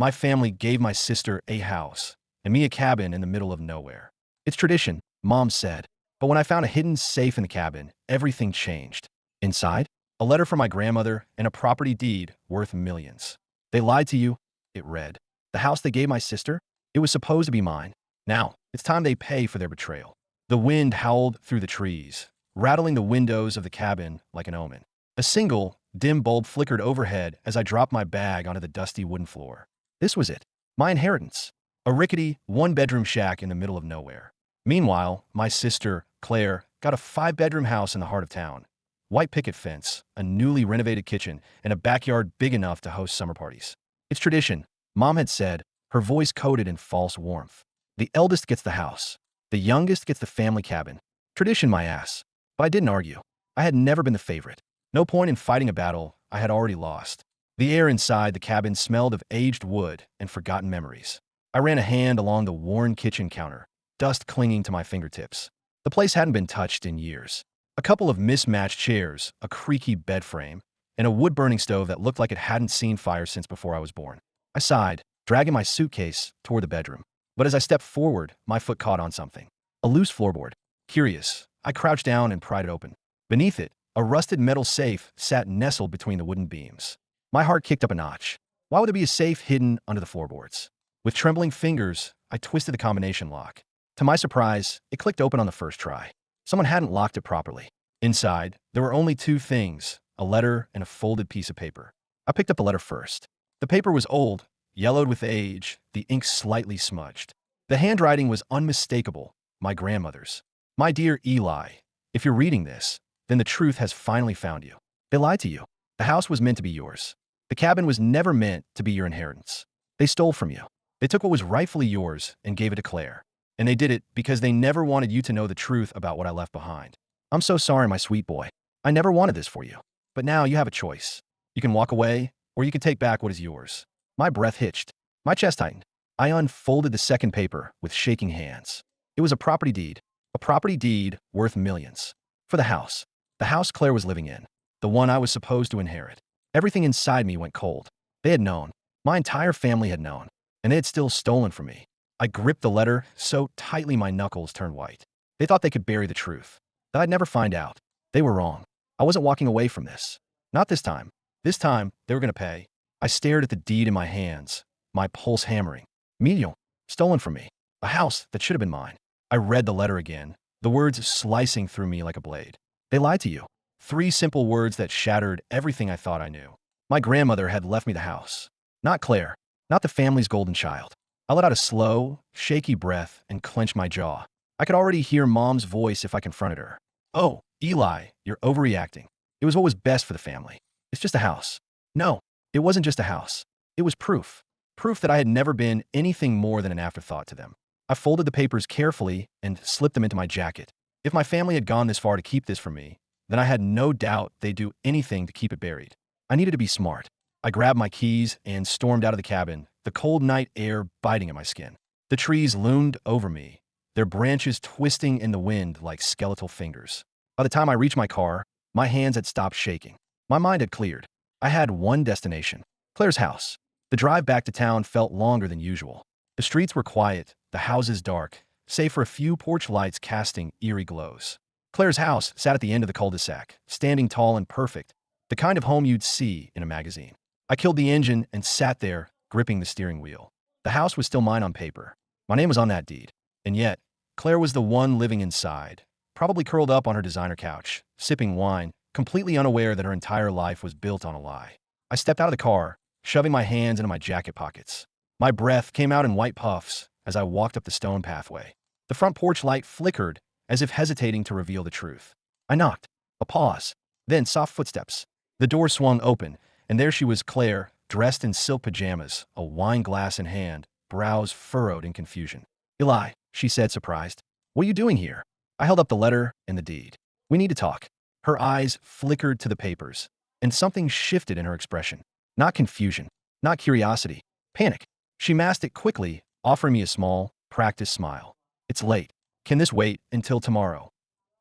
My family gave my sister a house, and me a cabin in the middle of nowhere. It's tradition, Mom said. But when I found a hidden safe in the cabin, everything changed. Inside, a letter from my grandmother and a property deed worth millions. They lied to you, it read. The house they gave my sister? It was supposed to be mine. Now, it's time they pay for their betrayal. The wind howled through the trees, rattling the windows of the cabin like an omen. A single, dim bulb flickered overhead as I dropped my bag onto the dusty wooden floor. This was it. My inheritance. A rickety, one-bedroom shack in the middle of nowhere. Meanwhile, my sister, Claire, got a 5-bedroom house in the heart of town. White picket fence, a newly renovated kitchen, and a backyard big enough to host summer parties. It's tradition, Mom had said, her voice coated in false warmth. The eldest gets the house. The youngest gets the family cabin. Tradition, my ass. But I didn't argue. I had never been the favorite. No point in fighting a battle I had already lost. The air inside the cabin smelled of aged wood and forgotten memories. I ran a hand along the worn kitchen counter, dust clinging to my fingertips. The place hadn't been touched in years. A couple of mismatched chairs, a creaky bed frame, and a wood-burning stove that looked like it hadn't seen fire since before I was born. I sighed, dragging my suitcase toward the bedroom. But as I stepped forward, my foot caught on something. A loose floorboard. Curious, I crouched down and pried it open. Beneath it, a rusted metal safe sat nestled between the wooden beams. My heart kicked up a notch. Why would there be a safe hidden under the floorboards? With trembling fingers, I twisted the combination lock. To my surprise, it clicked open on the first try. Someone hadn't locked it properly. Inside, there were only two things, a letter and a folded piece of paper. I picked up the letter first. The paper was old, yellowed with age, the ink slightly smudged. The handwriting was unmistakable, my grandmother's. My dear Eli, if you're reading this, then the truth has finally found you. They lied to you. The house was meant to be yours. The cabin was never meant to be your inheritance. They stole from you. They took what was rightfully yours and gave it to Claire. And they did it because they never wanted you to know the truth about what I left behind. I'm so sorry, my sweet boy. I never wanted this for you. But now you have a choice. You can walk away, or you can take back what is yours. My breath hitched. My chest tightened. I unfolded the second paper with shaking hands. It was a property deed. A property deed worth millions. For the house. The house Claire was living in. The one I was supposed to inherit. Everything inside me went cold. They had known. My entire family had known. And they had still stolen from me. I gripped the letter so tightly my knuckles turned white. They thought they could bury the truth. That I'd never find out. They were wrong. I wasn't walking away from this. Not this time. This time, they were going to pay. I stared at the deed in my hands, my pulse hammering. Million. Stolen from me. A house that should have been mine. I read the letter again, the words slicing through me like a blade. They lied to you. 3 simple words that shattered everything I thought I knew. My grandmother had left me the house. Not Claire. Not the family's golden child. I let out a slow, shaky breath and clenched my jaw. I could already hear Mom's voice if I confronted her. Oh, Eli, you're overreacting. It was what was best for the family. It's just a house. No, it wasn't just a house. It was proof. Proof that I had never been anything more than an afterthought to them. I folded the papers carefully and slipped them into my jacket. If my family had gone this far to keep this from me, then I had no doubt they'd do anything to keep it buried. I needed to be smart. I grabbed my keys and stormed out of the cabin, the cold night air biting at my skin. The trees loomed over me, their branches twisting in the wind like skeletal fingers. By the time I reached my car, my hands had stopped shaking. My mind had cleared. I had one destination, Claire's house. The drive back to town felt longer than usual. The streets were quiet, the houses dark, save for a few porch lights casting eerie glows. Claire's house sat at the end of the cul-de-sac, standing tall and perfect, the kind of home you'd see in a magazine. I killed the engine and sat there, gripping the steering wheel. The house was still mine on paper. My name was on that deed. And yet, Claire was the one living inside, probably curled up on her designer couch, sipping wine, completely unaware that her entire life was built on a lie. I stepped out of the car, shoving my hands into my jacket pockets. My breath came out in white puffs as I walked up the stone pathway. The front porch light flickered, as if hesitating to reveal the truth. I knocked. A pause. Then soft footsteps. The door swung open, and there she was, Claire, dressed in silk pajamas, a wine glass in hand, brows furrowed in confusion. Eli, she said, surprised. What are you doing here? I held up the letter and the deed. We need to talk. Her eyes flickered to the papers, and something shifted in her expression. Not confusion, not curiosity, panic. She masked it quickly, offering me a small, practiced smile. It's late. Can this wait until tomorrow?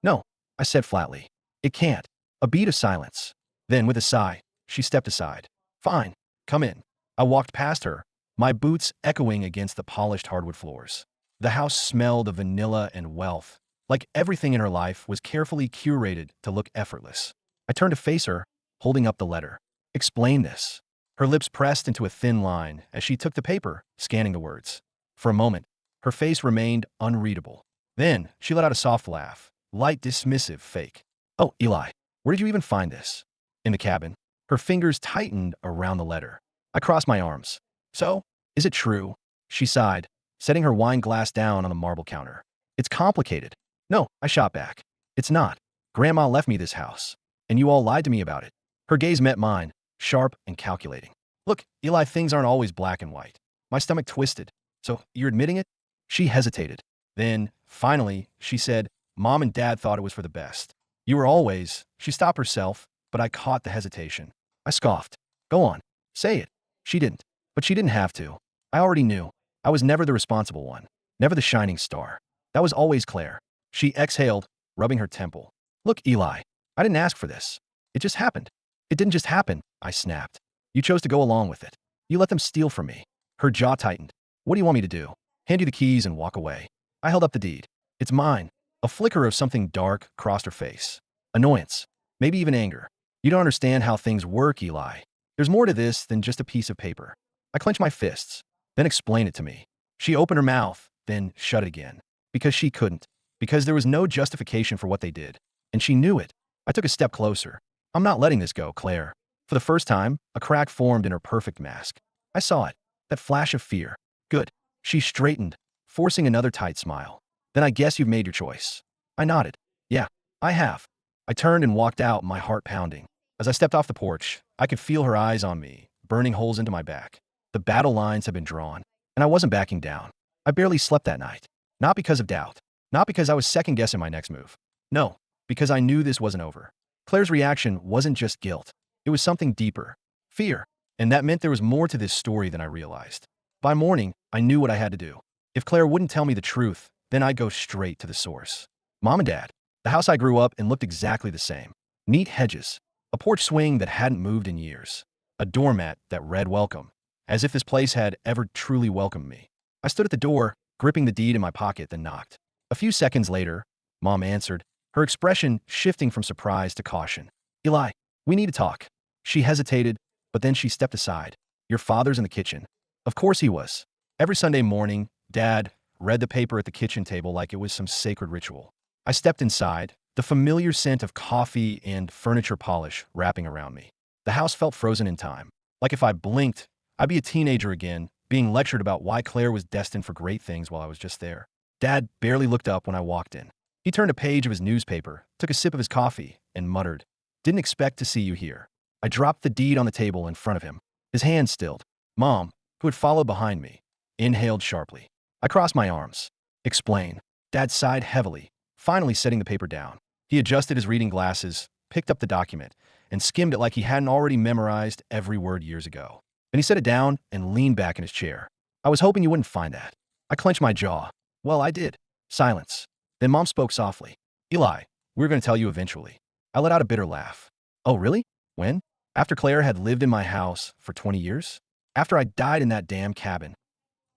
No, I said flatly. It can't. A beat of silence. Then, with a sigh, she stepped aside. Fine. Come in. I walked past her, my boots echoing against the polished hardwood floors. The house smelled of vanilla and wealth, like everything in her life was carefully curated to look effortless. I turned to face her, holding up the letter. Explain this. Her lips pressed into a thin line as she took the paper, scanning the words. For a moment, her face remained unreadable. Then, she let out a soft laugh, light, dismissive, fake. Oh, Eli, where did you even find this? In the cabin. Her fingers tightened around the letter. I crossed my arms. So, is it true? She sighed, setting her wine glass down on the marble counter. It's complicated. No, I shot back. It's not. Grandma left me this house, and you all lied to me about it. Her gaze met mine, sharp and calculating. Look, Eli, things aren't always black and white. My stomach twisted. So, you're admitting it? She hesitated. Then, finally, she said, Mom and Dad thought it was for the best. You were always. She stopped herself, but I caught the hesitation. I scoffed. Go on. Say it. She didn't. But she didn't have to. I already knew. I was never the responsible one. Never the shining star. That was always Claire. She exhaled, rubbing her temple. Look, Eli, I didn't ask for this. It just happened. It didn't just happen, I snapped. You chose to go along with it. You let them steal from me. Her jaw tightened. What do you want me to do? Hand you the keys and walk away. I held up the deed. It's mine. A flicker of something dark crossed her face. Annoyance. Maybe even anger. You don't understand how things work, Eli. There's more to this than just a piece of paper. I clenched my fists. Then explain it to me. She opened her mouth, then shut it again. Because she couldn't. Because there was no justification for what they did. And she knew it. I took a step closer. I'm not letting this go, Claire. For the first time, a crack formed in her perfect mask. I saw it. That flash of fear. Good. She straightened, forcing another tight smile. Then I guess you've made your choice. I nodded. Yeah, I have. I turned and walked out, my heart pounding. As I stepped off the porch, I could feel her eyes on me, burning holes into my back. The battle lines had been drawn, and I wasn't backing down. I barely slept that night. Not because of doubt. Not because I was second-guessing my next move. No, because I knew this wasn't over. Claire's reaction wasn't just guilt. It was something deeper. Fear. And that meant there was more to this story than I realized. By morning, I knew what I had to do. If Claire wouldn't tell me the truth, then I'd go straight to the source. Mom and Dad. The house I grew up in looked exactly the same. Neat hedges. A porch swing that hadn't moved in years. A doormat that read welcome. As if this place had ever truly welcomed me. I stood at the door, gripping the deed in my pocket, then knocked. A few seconds later, Mom answered, her expression shifting from surprise to caution. Eli, we need to talk. She hesitated, but then she stepped aside. Your father's in the kitchen. Of course he was. Every Sunday morning, Dad read the paper at the kitchen table like it was some sacred ritual. I stepped inside, the familiar scent of coffee and furniture polish wrapping around me. The house felt frozen in time. Like if I blinked, I'd be a teenager again, being lectured about why Claire was destined for great things while I was just there. Dad barely looked up when I walked in. He turned a page of his newspaper, took a sip of his coffee, and muttered, Didn't expect to see you here. I dropped the deed on the table in front of him. His hand stilled. Mom, who had followed behind me, inhaled sharply. I crossed my arms. Explain. Dad sighed heavily, finally setting the paper down. He adjusted his reading glasses, picked up the document, and skimmed it like he hadn't already memorized every word years ago. Then he set it down and leaned back in his chair. I was hoping you wouldn't find that. I clenched my jaw. Well, I did. Silence. Then Mom spoke softly. Eli, we were going to tell you eventually. I let out a bitter laugh. Oh, really? When? After Claire had lived in my house for 20 years? After I died in that damn cabin.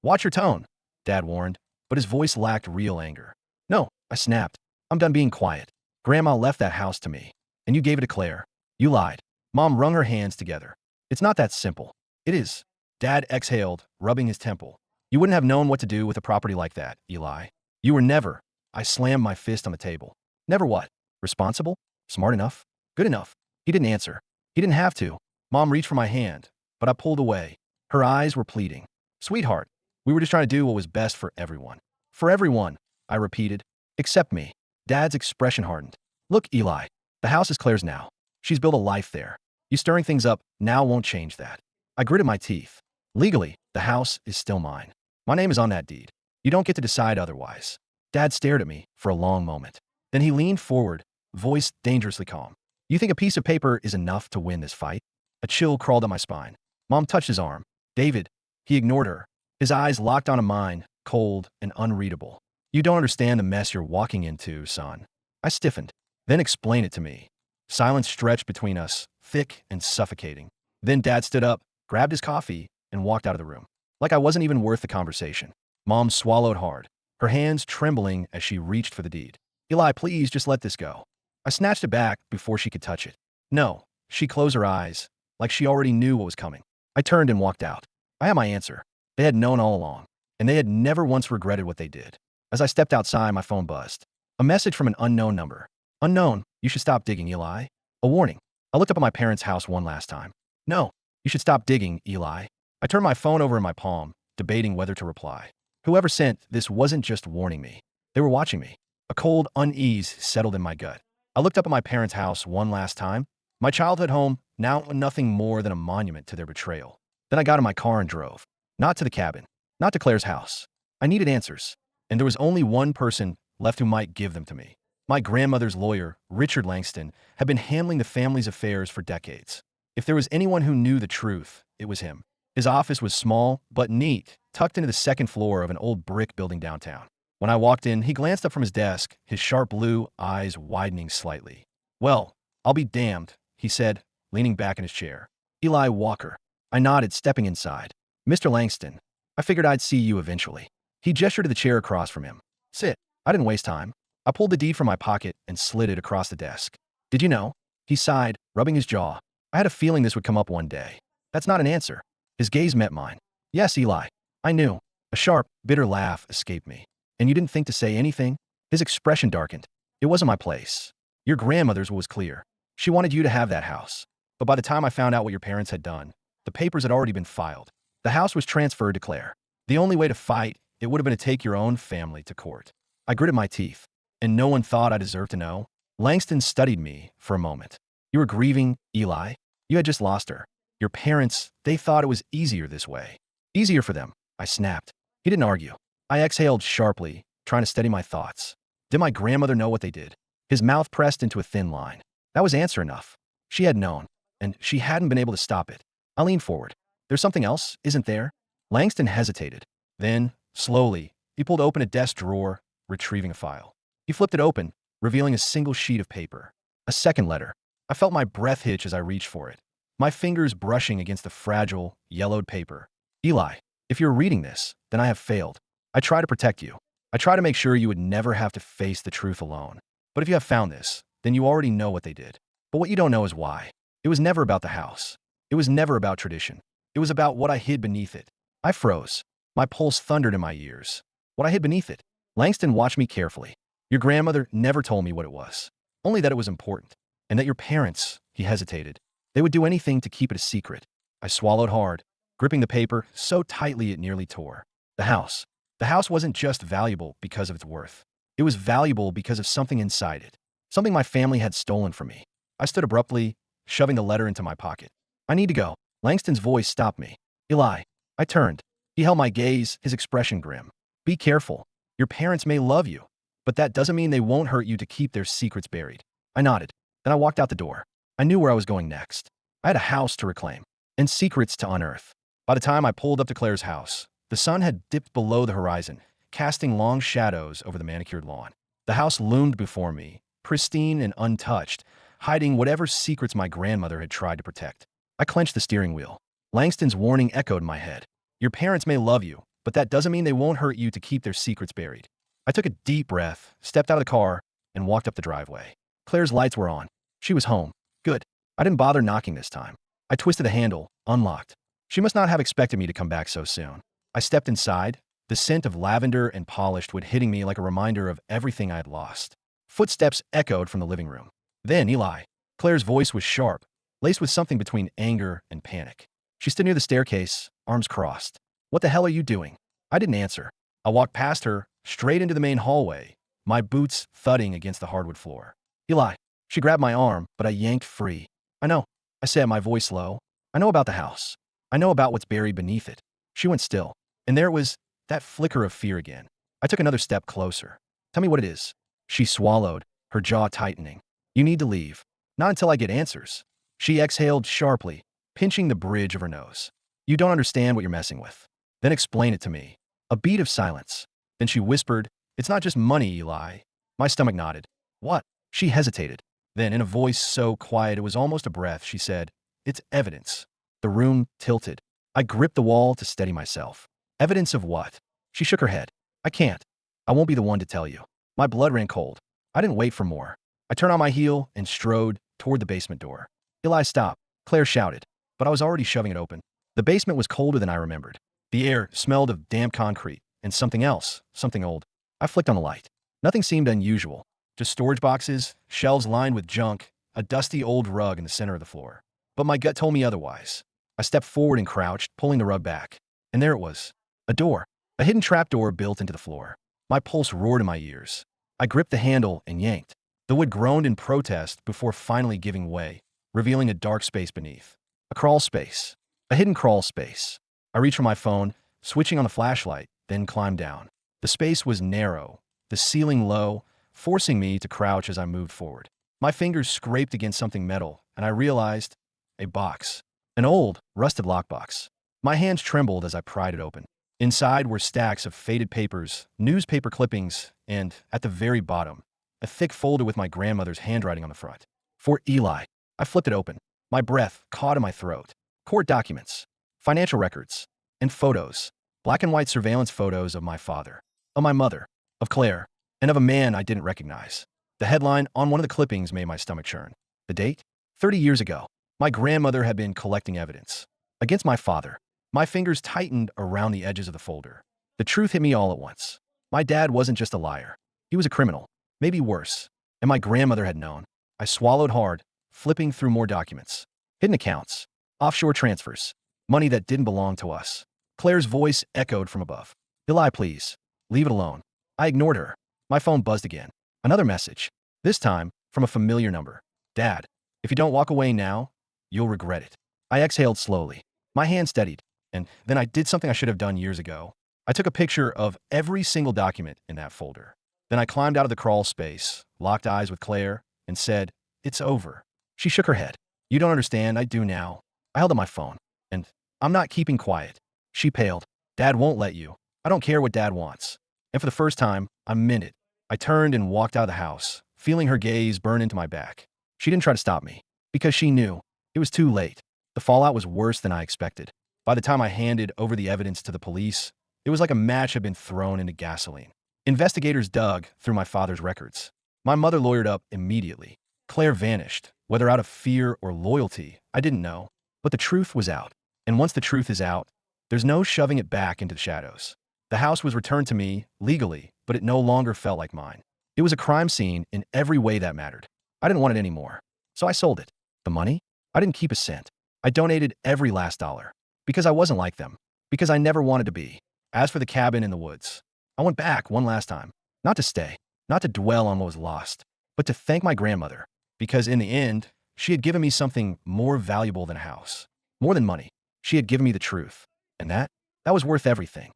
Watch your tone, Dad warned, but his voice lacked real anger. No, I snapped. I'm done being quiet. Grandma left that house to me, and you gave it to Claire. You lied. Mom wrung her hands together. It's not that simple. It is. Dad exhaled, rubbing his temple. You wouldn't have known what to do with a property like that, Eli. You were never. I slammed my fist on the table. Never what? Responsible? Smart enough? Good enough? He didn't answer. He didn't have to. Mom reached for my hand, but I pulled away. Her eyes were pleading. Sweetheart, we were just trying to do what was best for everyone. For everyone, I repeated. Except me. Dad's expression hardened. Look, Eli, the house is Claire's now. She's built a life there. You stirring things up now won't change that. I gritted my teeth. Legally, the house is still mine. My name is on that deed. You don't get to decide otherwise. Dad stared at me for a long moment. Then he leaned forward, voice dangerously calm. You think a piece of paper is enough to win this fight? A chill crawled up my spine. Mom touched his arm. David. He ignored her. His eyes locked onto mine, cold and unreadable. You don't understand the mess you're walking into, son. I stiffened. Then explain it to me. Silence stretched between us, thick and suffocating. Then Dad stood up, grabbed his coffee, and walked out of the room. Like I wasn't even worth the conversation. Mom swallowed hard, her hands trembling as she reached for the deed. Eli, please just let this go. I snatched it back before she could touch it. No. She closed her eyes, like she already knew what was coming. I turned and walked out. I had my answer. They had known all along, and they had never once regretted what they did. As I stepped outside, my phone buzzed. A message from an unknown number. Unknown, you should stop digging, Eli. A warning. I looked up at my parents' house one last time. No, you should stop digging, Eli. I turned my phone over in my palm, debating whether to reply. Whoever sent this wasn't just warning me. They were watching me. A cold unease settled in my gut. I looked up at my parents' house one last time. My childhood home, now nothing more than a monument to their betrayal. Then I got in my car and drove. Not to the cabin. Not to Claire's house. I needed answers. And there was only one person left who might give them to me. My grandmother's lawyer, Richard Langston, had been handling the family's affairs for decades. If there was anyone who knew the truth, it was him. His office was small, but neat, tucked into the second floor of an old brick building downtown. When I walked in, he glanced up from his desk, his sharp blue eyes widening slightly. Well, I'll be damned, he said, leaning back in his chair. Eli Walker. I nodded, stepping inside. Mr. Langston, I figured I'd see you eventually. He gestured to the chair across from him. Sit. I didn't waste time. I pulled the deed from my pocket and slid it across the desk. Did you know? He sighed, rubbing his jaw. I had a feeling this would come up one day. That's not an answer. His gaze met mine. Yes, Eli. I knew. A sharp, bitter laugh escaped me. And you didn't think to say anything? His expression darkened. It wasn't my place. Your grandmother's was clear. She wanted you to have that house. But by the time I found out what your parents had done, the papers had already been filed. The house was transferred to Claire. The only way to fight, it would have been to take your own family to court. I gritted my teeth. And no one thought I deserved to know? Langston studied me for a moment. You were grieving, Eli. You had just lost her. Your parents, they thought it was easier this way. Easier for them, I snapped. He didn't argue. I exhaled sharply, trying to steady my thoughts. Did my grandmother know what they did? His mouth pressed into a thin line. That was answer enough. She had known, and she hadn't been able to stop it. I leaned forward. There's something else, isn't there? Langston hesitated. Then, slowly, he pulled open a desk drawer, retrieving a file. He flipped it open, revealing a single sheet of paper. A second letter. I felt my breath hitch as I reached for it, my fingers brushing against the fragile, yellowed paper. Eli, if you're reading this, then I have failed. I try to protect you. I try to make sure you would never have to face the truth alone. But if you have found this, then you already know what they did. But what you don't know is why. It was never about the house. It was never about tradition. It was about what I hid beneath it. I froze. My pulse thundered in my ears. What I hid beneath it. Langston watched me carefully. Your grandmother never told me what it was. Only that it was important. And that your parents, he hesitated, they would do anything to keep it a secret. I swallowed hard, gripping the paper so tightly it nearly tore. The house. The house wasn't just valuable because of its worth. It was valuable because of something inside it. Something my family had stolen from me. I stood abruptly, shoving the letter into my pocket. I need to go. Langston's voice stopped me. Eli. I turned. He held my gaze, his expression grim. Be careful. Your parents may love you, but that doesn't mean they won't hurt you to keep their secrets buried. I nodded. Then I walked out the door. I knew where I was going next. I had a house to reclaim, and secrets to unearth. By the time I pulled up to Claire's house, the sun had dipped below the horizon, casting long shadows over the manicured lawn. The house loomed before me, pristine and untouched, hiding whatever secrets my grandmother had tried to protect. I clenched the steering wheel. Langston's warning echoed in my head. Your parents may love you, but that doesn't mean they won't hurt you to keep their secrets buried. I took a deep breath, stepped out of the car, and walked up the driveway. Claire's lights were on. She was home. Good. I didn't bother knocking this time. I twisted the handle, unlocked. She must not have expected me to come back so soon. I stepped inside, the scent of lavender and polished wood hitting me like a reminder of everything I had lost. Footsteps echoed from the living room. Then Eli. Claire's voice was sharp, laced with something between anger and panic. She stood near the staircase, arms crossed. What the hell are you doing? I didn't answer. I walked past her, straight into the main hallway, my boots thudding against the hardwood floor. Eli. She grabbed my arm, but I yanked free. I know. I said, my voice low. I know about the house. I know about what's buried beneath it. She went still. And there was that flicker of fear again. I took another step closer. Tell me what it is. She swallowed, her jaw tightening. You need to leave. Not until I get answers. She exhaled sharply, pinching the bridge of her nose. You don't understand what you're messing with. Then explain it to me. A beat of silence. Then she whispered, it's not just money, Eli. My stomach nodded. What? She hesitated. Then, in a voice so quiet it was almost a breath, she said, it's evidence. The room tilted. I gripped the wall to steady myself. Evidence of what? She shook her head. I can't. I won't be the one to tell you. My blood ran cold. I didn't wait for more. I turned on my heel and strode toward the basement door. Eli, stop, Claire shouted, but I was already shoving it open. The basement was colder than I remembered. The air smelled of damp concrete and something else, something old. I flicked on the light. Nothing seemed unusual. Just storage boxes, shelves lined with junk, a dusty old rug in the center of the floor. But my gut told me otherwise. I stepped forward and crouched, pulling the rug back. And there it was. A door. A hidden trapdoor built into the floor. My pulse roared in my ears. I gripped the handle and yanked. The wood groaned in protest before finally giving way, revealing a dark space beneath. A crawl space. A hidden crawl space. I reached for my phone, switching on the flashlight, then climbed down. The space was narrow, the ceiling low, forcing me to crouch as I moved forward. My fingers scraped against something metal, and I realized a box. An old, rusted lockbox. My hands trembled as I pried it open. Inside were stacks of faded papers, newspaper clippings, and, at the very bottom, a thick folder with my grandmother's handwriting on the front. For Eli. I flipped it open. My breath caught in my throat. Court documents, financial records, and photos. Black and white surveillance photos of my father, of my mother, of Claire, and of a man I didn't recognize. The headline on one of the clippings made my stomach churn. The date? 30 years ago. My grandmother had been collecting evidence. Against my father. My fingers tightened around the edges of the folder. The truth hit me all at once. My dad wasn't just a liar. He was a criminal. Maybe worse. And my grandmother had known. I swallowed hard, flipping through more documents. Hidden accounts. Offshore transfers. Money that didn't belong to us. Claire's voice echoed from above. Eli, please. Leave it alone. I ignored her. My phone buzzed again. Another message. This time, from a familiar number. Dad, if you don't walk away now, you'll regret it. I exhaled slowly. My hand steadied, and then I did something I should have done years ago. I took a picture of every single document in that folder. Then I climbed out of the crawl space, locked eyes with Claire, and said, "It's over." She shook her head. "You don't understand, I do now." I held up my phone, and I'm not keeping quiet. She paled. "Dad won't let you. I don't care what Dad wants." And for the first time, I meant it. I turned and walked out of the house, feeling her gaze burn into my back. She didn't try to stop me, because she knew. It was too late. The fallout was worse than I expected. By the time I handed over the evidence to the police, it was like a match had been thrown into gasoline. Investigators dug through my father's records. My mother lawyered up immediately. Claire vanished, whether out of fear or loyalty, I didn't know. But the truth was out. And once the truth is out, there's no shoving it back into the shadows. The house was returned to me, legally, but it no longer felt like mine. It was a crime scene in every way that mattered. I didn't want it anymore. So I sold it. The money? I didn't keep a cent. I donated every last dollar. Because I wasn't like them. Because I never wanted to be. As for the cabin in the woods, I went back one last time. Not to stay. Not to dwell on what was lost. But to thank my grandmother. Because in the end, she had given me something more valuable than a house. More than money. She had given me the truth. And that was worth everything.